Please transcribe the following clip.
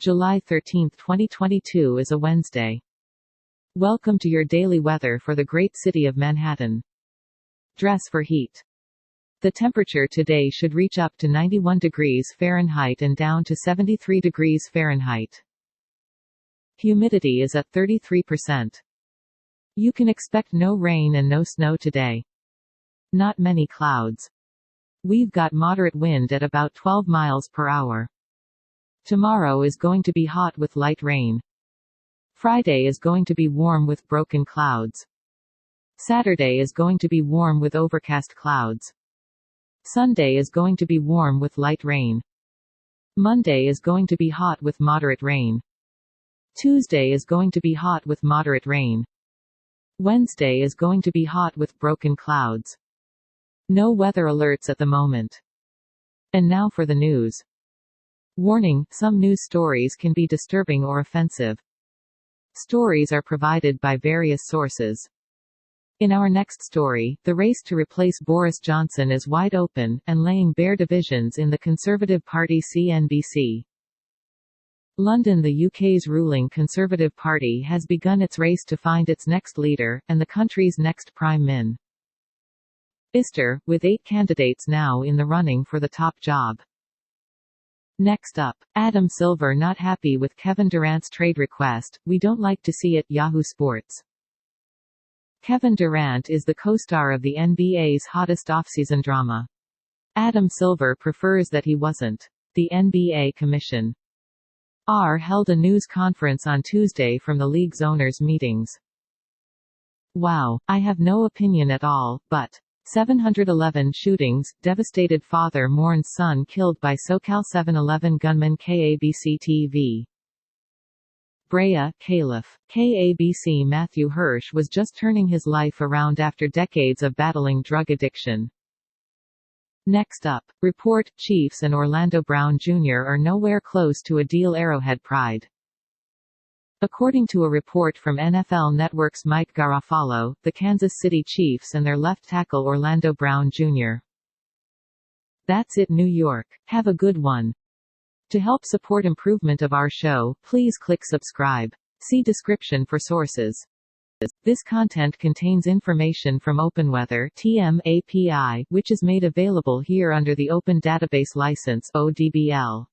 July 13, 2022 is a Wednesday. Welcome to your daily weather for the great city of Manhattan. Dress for heat. The temperature today should reach up to 91 degrees Fahrenheit and down to 73 degrees Fahrenheit. Humidity is at 33%. You can expect no rain and no snow today. Not many clouds. We've got moderate wind at about 12 miles per hour. Tomorrow is going to be hot with light rain. Friday is going to be warm with broken clouds. Saturday is going to be warm with overcast clouds. Sunday is going to be warm with light rain. Monday is going to be hot with moderate rain. Tuesday is going to be hot with moderate rain. Wednesday is going to be hot with broken clouds. No weather alerts at the moment. And now for the news. Warning: some news stories can be disturbing or offensive. Stories are provided by various sources. In our next story, the race to replace Boris Johnson is wide open, and laying bare divisions in the Conservative Party. CNBC. London. The UK's ruling Conservative Party has begun its race to find its next leader, and the country's next Prime Minister, with 8 candidates now in the running for the top job. Next up, Adam Silver not happy with Kevin Durant's trade request. We don't like to see it. Yahoo Sports. Kevin Durant is the co-star of the NBA's hottest offseason drama. Adam Silver prefers that he wasn't. The NBA Commission held a news conference on Tuesday from the league's owners' meetings. Wow, I have no opinion at all, but 711 shootings, devastated father mourns son killed by SoCal 7-Eleven gunman. KABC-TV. Brea, Caliph. KABC Matthew Hirsch was just turning his life around after decades of battling drug addiction. Next up, report: Chiefs and Orlando Brown Jr. are nowhere close to a deal. Arrowhead Pride. According to a report from NFL Network's Mike Garafolo, the Kansas City Chiefs and their left tackle Orlando Brown Jr. That's it, New York. Have a good one. To help support improvement of our show, please click subscribe. See description for sources. This content contains information from OpenWeather (TM) API, which is made available here under the Open Database License (ODBL).